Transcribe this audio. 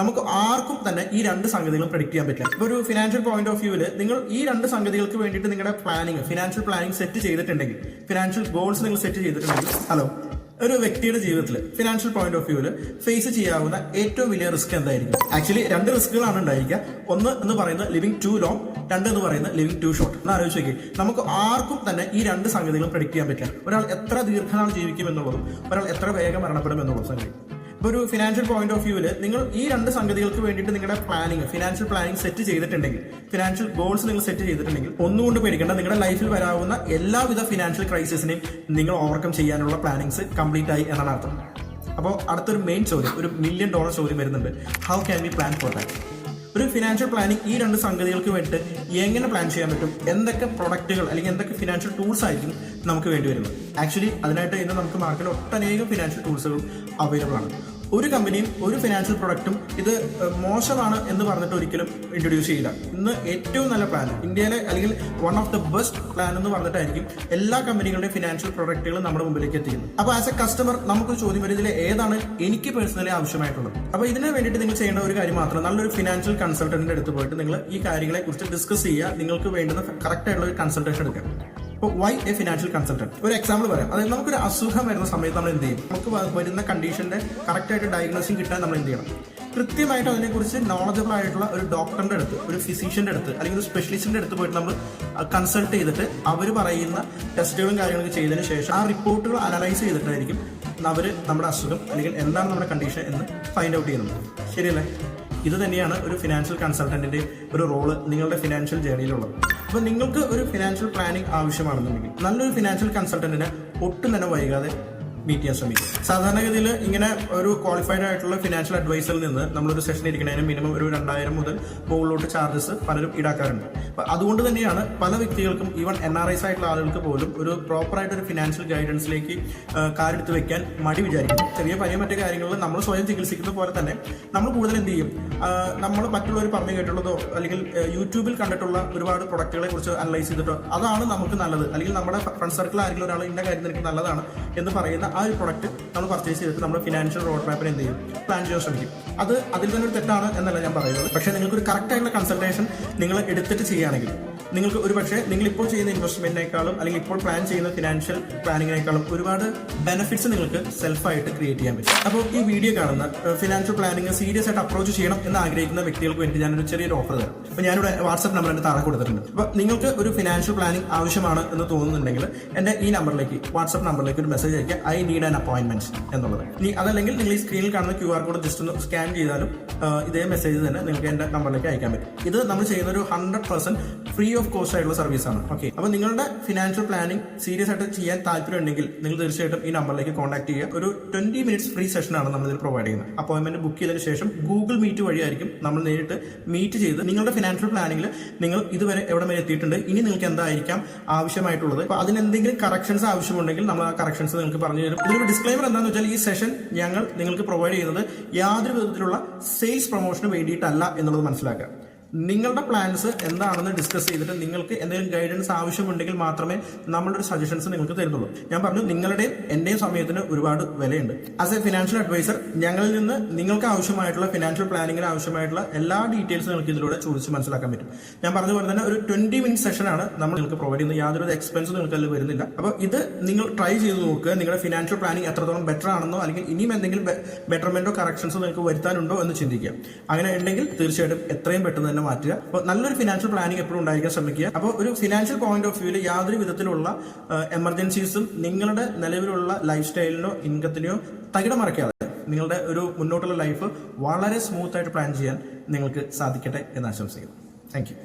നമുക്ക് ആർക്കും തന്നെ ഈ രണ്ട് സംഗതികളും പ്രെഡിക്റ്റ് ചെയ്യാൻ പറ്റില്ല. ഇപ്പോൾ ഒരു ഫിനാൻഷ്യൽ പോയിന്റ് ഓഫ് വ്യൂവിൽ നിങ്ങൾ ഈ രണ്ട് സംഗതികൾക്ക് വേണ്ടിയിട്ട് നിങ്ങളുടെ ഫിനാൻഷ്യൽ പ്ലാനിങ് സെറ്റ് ചെയ്തിട്ടുണ്ടെങ്കിൽ, ഫിനാൻഷ്യൽ ഗോൾസ് നിങ്ങൾ സെറ്റ് ചെയ്തിട്ടുണ്ടെങ്കിൽ, ഒരു വ്യക്തിയുടെ ജീവിതത്തിൽ ഫിനാൻഷ്യൽ പോയിന്റ് ഓഫ് വ്യൂവിൽ ഫേസ് ചെയ്യാവുന്ന ഏറ്റവും വലിയ റിസ്ക് എന്തായിരിക്കും? ആക്ച്വലി രണ്ട് റിസ്കുകളാണ് ഉണ്ടായിരിക്കുക. ഒന്ന് എന്ന് പറയുന്നത് ലിവിങ് ടു ലോങ്, രണ്ട് എന്ന് പറയുന്നത് ലിവിങ് ടു ഷോർട്ട്. എന്ന് ആലോചിച്ച് നോക്കി, നമുക്ക് ആർക്കും തന്നെ ഈ രണ്ട് സംഗതികളും പ്രെഡിക്റ്റ് ചെയ്യാൻ പറ്റില്ല. ഒരാൾ എത്ര ദീർഘനാൾ ജീവിക്കും എന്നുള്ളതും ഒരാൾ എത്ര വേഗം മരണപ്പെടും എന്നുള്ളതും സംഗതി. ഇപ്പോൾ ഒരു ഫിനാൻഷ്യൽ പോയിന്റ് ഓഫ് വ്യൂവിൽ നിങ്ങൾ ഈ രണ്ട് സംഗതികൾക്ക് വേണ്ടിയിട്ട് നിങ്ങളുടെ ഫിനാൻഷ്യൽ പ്ലാനിങ് സെറ്റ് ചെയ്തിട്ടുണ്ടെങ്കിൽ, ഫിനാൻഷ്യൽ ഗോൾസ് നിങ്ങൾ സെറ്റ് ചെയ്തിട്ടുണ്ടെങ്കിൽ, ഒന്നുകൊണ്ട് പേടിക്കേണ്ട. നിങ്ങളുടെ ലൈഫിൽ വരാവുന്ന എല്ലാവിധ ഫിനാൻഷ്യൽ ക്രൈസിസിനെയും നിങ്ങൾ ഓവർകം ചെയ്യാനുള്ള പ്ലാനിങ്സ് കംപ്ലീറ്റ് ആയി എന്നാണ് അർത്ഥം. അപ്പോൾ അടുത്തൊരു മെയിൻ ചോദ്യം, ഒരു $1 million ചോദ്യം വരുന്നുണ്ട്. How can we plan for that? ഒരു ഫിനാൻഷ്യൽ പ്ലാനിങ് ഈ രണ്ട് സംഗതികൾക്ക് വേണ്ടിയിട്ട് എങ്ങനെ പ്ലാൻ ചെയ്യാൻ പറ്റും? എന്തൊക്കെ പ്രൊഡക്റ്റുകൾ അല്ലെങ്കിൽ എന്തൊക്കെ ഫിനാൻഷ്യൽ ടൂൾസ് ആയിരിക്കും നമുക്ക് വേണ്ടി വരുന്നത്? ആക്ച്വലി അതിനായിട്ട് ഇന്ന് നമുക്ക് മാർക്കറ്റിൽ ഒട്ടനേകം ഫിനാൻഷ്യൽ ടൂൾസുകളും അവൈലബിൾ ആണ്. ഒരു കമ്പനിയും ഒരു ഫിനാൻഷ്യൽ പ്രൊഡക്റ്റും ഇത് മോശമാണ് എന്ന് പറഞ്ഞിട്ട് ഒരിക്കലും ഇൻട്രൊഡ്യൂസ് ചെയ്യില്ല. ഇന്ന് ഏറ്റവും നല്ല പ്ലാൻ, ഇന്ത്യയിലെ അല്ലെങ്കിൽ one of the best plan എന്ന് പറഞ്ഞിട്ടായിരിക്കും എല്ലാ കമ്പനികളുടെയും ഫിനാൻഷ്യൽ പ്രൊഡക്റ്റുകളും നമ്മുടെ മുമ്പിലേക്ക് എത്തിക്കുന്നത്. അപ്പോൾ ആസ് എ കസ്റ്റമർ നമുക്കൊരു ചോദ്യം വരും, ഇതിൽ ഏതാണ് എനിക്ക് പേഴ്സണലി ആവശ്യമായിട്ടുള്ളത്? അപ്പോൾ ഇതിന് വേണ്ടിയിട്ട് നിങ്ങൾ ചെയ്യേണ്ട ഒരു കാര്യം മാത്രം, നല്ലൊരു ഫിനാൻഷ്യൽ കൺസൾട്ടന്റിന്റെ അടുത്ത് പോയിട്ട് നിങ്ങൾ ഈ കാര്യങ്ങളെ കുറിച്ച് ഡിസ്കസ് ചെയ്യുക. നിങ്ങൾക്ക് വേണ്ടുന്ന കറക്റ്റ് ആയിട്ടുള്ള ഒരു കൺസൾട്ടേഷൻ എടുക്കാം. ഇപ്പോൾ വൈ എ ഫിനാൻഷ്യൽ കൺസൾട്ടന്റ്? ഒരു എക്സാമ്പിൾ പറയാം. അതായത് നമുക്കൊരു അസുഖം വരുന്ന സമയത്ത് നമ്മൾ എന്ത് ചെയ്യും? നമുക്ക് വരുന്ന കണ്ടീഷന്റെ കറക്റ്റായിട്ട് ഡയഗ്നോസിങ് കിട്ടാൻ നമ്മൾ എന്ത് ചെയ്യണം? കൃത്യമായിട്ട് അതിനെക്കുറിച്ച് നോളജബിൾ ആയിട്ടുള്ള ഒരു ഡോക്ടറിന്റെ അടുത്ത്, ഒരു ഫിസിഷ്യന്റെ അടുത്ത് അല്ലെങ്കിൽ ഒരു സ്പെഷ്യലിസ്റ്റിന്റെ അടുത്ത് പോയിട്ട് നമ്മൾ കൺസൾട്ട് ചെയ്തിട്ട് അവർ പറയുന്ന ടെസ്റ്റുകളും കാര്യങ്ങളൊക്കെ ചെയ്തതിന് ശേഷം ആ റിപ്പോർട്ടുകൾ അനലൈസ് ചെയ്തിട്ടായിരിക്കും അവർ നമ്മുടെ അസുഖം അല്ലെങ്കിൽ എന്താണ് നമ്മുടെ കണ്ടീഷൻ എന്ന് ഫൈൻഡ് ഔട്ട് ചെയ്യുന്നത്. ശരിയല്ലേ? ഇത് തന്നെയാണ് ഒരു ഫിനാൻഷ്യൽ കൺസൾട്ടന്റിന്റെ ഒരു റോള് നിങ്ങളുടെ ഫിനാൻഷ്യൽ ജേർണിയിലുള്ളത്. അപ്പോൾ നിങ്ങൾക്ക് ഒരു ഫിനാൻഷ്യൽ പ്ലാനിങ് ആവശ്യമാണെന്നുണ്ടെങ്കിൽ നല്ലൊരു ഫിനാൻഷ്യൽ കൺസൾട്ടന്റിനെ ഒട്ടും തന്നെ വൈകാതെ മീറ്റ് ചെയ്യാൻ ശ്രമിക്കും. സാധാരണഗതിയിൽ ഇങ്ങനെ ഒരു ക്വാളിഫൈഡ് ആയിട്ടുള്ള ഫിനാൻഷ്യൽ അഡ്വൈസറിൽ നിന്ന് നമ്മളൊരു സെഷൻ ഇരിക്കുന്നതിന് മിനിമം ഒരു 2000 മുതൽ മുകളിലോട്ട് ചാർജസ് പലരും ഈടാക്കാറുണ്ട്. അപ്പം അതുകൊണ്ട് തന്നെയാണ് പല വ്യക്തികൾക്കും, ഈവൻ NRIs ആയിട്ടുള്ള ആളുകൾക്ക് പോലും ഒരു പ്രോപ്പറായിട്ടൊരു ഫിനാൻഷ്യൽ ഗൈഡൻസിലേക്ക് കാലെടുത്ത് വെക്കാൻ മടി വിചാരിക്കുന്നു. ചെറിയ മറ്റു കാര്യങ്ങളിൽ നമ്മൾ സ്വയം ചികിത്സിക്കുന്ന പോലെ തന്നെ നമ്മൾ കൂടുതൽ എന്ത് ചെയ്യും? നമ്മൾ മറ്റുള്ളവർ പറഞ്ഞു കേട്ടുള്ളതോ അല്ലെങ്കിൽ യൂട്യൂബിൽ കണ്ടിട്ടുള്ള ഒരുപാട് പ്രൊഡക്റ്റുകളെ കുറിച്ച് അനലൈസ് ചെയ്തിട്ടോ അതാണ് നമുക്ക് നല്ലത്, അല്ലെങ്കിൽ നമ്മുടെ ഫ്രണ്ട് സർക്കിൾ ആരെങ്കിലും ഒരാൾ ഇന്ന കാര്യം എനിക്ക് നല്ലതാണ് എന്ന് പറയുന്ന ആ ഒരു പ്രൊഡക്റ്റ് നമ്മൾ പർച്ചേസ് ചെയ്തിട്ട് നമ്മുടെ ഫിനാൻഷ്യൽ റോഡ് മാപ്പിന് എന്ത് ചെയ്യും? പ്ലാൻ ചെയ്യാൻ ശ്രമിക്കും. അത് അതിൽ തന്നെ ഒരു തെറ്റാണ് എന്നല്ല ഞാൻ പറയുന്നത്. പക്ഷേ നിങ്ങൾക്കൊരു കറക്റ്റ് ആയിട്ടുള്ള കൺസൾട്ടേഷൻ നിങ്ങൾ എടുത്തിട്ട് ചെയ്യുകയാണെങ്കിൽ നിങ്ങൾക്ക് ഒരു പക്ഷേ നിങ്ങളിപ്പോൾ ചെയ്യുന്ന ഇൻവെസ്റ്റ്മെന്റിനേക്കാളും അല്ലെങ്കിൽ ഇപ്പോൾ പ്ലാൻ ചെയ്യുന്ന ഫിനാൻഷ്യൽ പ്ലാനിങ്ങിനേക്കാളും ഒരുപാട് ബെനിഫിറ്റ്സ് നിങ്ങൾക്ക് സെൽഫായിട്ട് ക്രിയേറ്റ് ചെയ്യാൻ പറ്റും. അപ്പോൾ ഈ വീഡിയോ കാണുന്ന ഫിനാൻഷ്യൽ പ്ലാനിങ് സീരിയസ് ആയിട്ട് അപ്രോച്ച് ചെയ്യണം എന്ന് ആഗ്രഹിക്കുന്ന വ്യക്തികൾക്ക് വേണ്ടി ഞാനൊരു ചെറിയൊരു ഓഫർ തരാം. അപ്പോൾ ഞാനിവിടെ വാട്സ്ആപ്പ് നമ്പർ എൻ്റെ താഴെ കൊടുത്തിട്ടുണ്ട്. അപ്പോൾ നിങ്ങൾക്ക് ഒരു ഫിനാൻഷ്യൽ പ്ലാനിങ് ആവശ്യമാണ് എന്ന് തോന്നുന്നുണ്ടെങ്കിൽ എൻ്റെ ഈ നമ്പറിലേക്ക്, വാട്സ്ആപ്പ് നമ്പറിലേക്ക് ഒരു മെസ്സേജ് അയക്കുക, ഐ നീഡ് ആൻ അപ്പോയിന്റ്മെന്റ് എന്നുള്ളത്. ഇനി അതല്ലെങ്കിൽ നിങ്ങൾ ഈ സ്ക്രീനിൽ കാണുന്ന QR കോഡ് ജസ്റ്റ് ഒന്ന് സ്കാൻ ചെയ്താലും ഇതേ മെസ്സേജ് തന്നെ നിങ്ങൾക്ക് എൻ്റെ നമ്പറിലേക്ക് അയക്കാൻ പറ്റും. ഇത് നമ്മൾ ചെയ്യുന്ന ഒരു 100% ഫ്രീ ഓഫ് കോസ്റ്റ് ആയിട്ടുള്ള സർവീസ് ആണ്. ഓക്കെ, അപ്പോൾ നിങ്ങളുടെ ഫിനാൻഷ്യൽ പ്ലാനിങ് സീരിയസ് ആയിട്ട് ചെയ്യാൻ താല്പര്യം ഉണ്ടെങ്കിൽ നിങ്ങൾ തീർച്ചയായിട്ടും ഈ നമ്പറിലേക്ക് കോൺടാക്ട് ചെയ്യുക. ഒരു 20 മിനിറ്റ്സ് ഫ്രീ സെഷനാണ് നമ്മൾ ഇതിൽ പ്രൊവൈഡ് ചെയ്യുന്നത്. അപ്പോയിന്റ്മെന്റ് ബുക്ക് ചെയ്തതിന് ശേഷം Google മീറ്റ് വഴിയായിരിക്കും നമ്മൾ നേരിട്ട് മീറ്റ് ചെയ്ത് നിങ്ങളുടെ ഫിനാൻഷ്യൽ പ്ലാനിങ്ങിൽ നിങ്ങൾ ഇതുവരെ എവിടെ വരെ എത്തിയിട്ടുണ്ട്, ഇനി നിങ്ങൾക്ക് എന്തായിരിക്കാം ആവശ്യമായിട്ടുള്ളത്, അപ്പോൾ അതിനെന്തെങ്കിലും കറക്ഷൻസ് ആവശ്യമുണ്ടെങ്കിൽ നമ്മൾ ആ കറക്ഷൻസ് നിങ്ങൾക്ക് പറഞ്ഞു തരും. ഇതിലൊരു ഡിസ്ക്ലൈമർ എന്താണെന്ന് വെച്ചാൽ ഈ സെഷൻ ഞങ്ങൾ നിങ്ങൾക്ക് പ്രൊവൈഡ് ചെയ്യുന്നത് യാതൊരു വിധത്തിലുള്ള സെയിൽസ് പ്രൊമോഷന് വേണ്ടിയിട്ടല്ല എന്നുള്ളത് മനസ്സിലാക്കുക. നിങ്ങളുടെ പ്ലാൻസ് എന്താണെന്ന് ഡിസ്കസ് ചെയ്തിട്ട് നിങ്ങൾക്ക് എന്തെങ്കിലും ഗൈഡൻസ് ആവശ്യമുണ്ടെങ്കിൽ മാത്രമേ നമ്മളൊരു സജഷൻസ് നിങ്ങൾക്ക് തരുന്നുള്ളൂ. ഞാൻ പറഞ്ഞു, നിങ്ങളുടെയും എന്റെയും സമയത്തിന് ഒരുപാട് വിലയുണ്ട്. ആസ് എ ഫിനാൻഷ്യൽ അഡ്വൈസർ ഞങ്ങളിൽ നിന്ന് നിങ്ങൾക്ക് ആവശ്യമായിട്ടുള്ള ഫിനാൻഷ്യൽ പ്ലാനിങ്ങിന് ആവശ്യമായിട്ടുള്ള എല്ലാ ഡീറ്റെയിൽസും നിങ്ങൾക്ക് ഇതിലൂടെ ചോദിച്ച് മനസ്സിലാക്കാൻ പറ്റും. ഞാൻ പറഞ്ഞ പോലെ തന്നെ ഒരു 20 മിനിറ്റ് സെഷനാണ് നമ്മൾ നിങ്ങൾക്ക് പ്രൊവൈഡ് ചെയ്യുന്നത്. യാതൊരു എക്സ്പെൻസും നിങ്ങൾക്ക് അതിൽ വരുന്നില്ല. അപ്പോൾ ഇത് നിങ്ങൾ ട്രൈ ചെയ്ത് നോക്കുക. നിങ്ങളുടെ ഫിനാൻഷ്യൽ പ്ലാനിങ് എത്രത്തോളം ബെറ്റർ ആണെന്നോ അല്ലെങ്കിൽ ഇനിയും എന്തെങ്കിലും ബെറ്റർമെന്റോ കറക്ഷൻസോ നിങ്ങൾക്ക് വരുത്താനുണ്ടോ എന്ന് ചിന്തിക്കുക. അങ്ങനെ ഉണ്ടെങ്കിൽ തീർച്ചയായിട്ടും എത്രയും പെട്ടെന്ന് തന്നെ മാറ്റുക. അപ്പോൾ നല്ലൊരു ഫിനാൻഷ്യൽ പ്ലാനിങ് എപ്പോഴും ഉണ്ടായിരിക്കാൻ ശ്രമിക്കുക. അപ്പോൾ ഒരു ഫിനാൻഷ്യൽ പോയിന്റ് ഓഫ് വ്യൂവിൽ യാതൊരു വിധത്തിലുള്ള എമർജൻസീസും നിങ്ങളുടെ നിലവിലുള്ള ലൈഫ് സ്റ്റൈലിനോ ഇൻകത്തിനെയോ തകിടം മറിക്കാതെ നിങ്ങളുടെ ഒരു മുന്നോട്ടുള്ള ലൈഫ് വളരെ സ്മൂത്ത് ആയിട്ട് പ്ലാൻ ചെയ്യാൻ നിങ്ങൾക്ക് സാധിക്കട്ടെ എന്ന് ആശംസിക്കുന്നു. Thank you.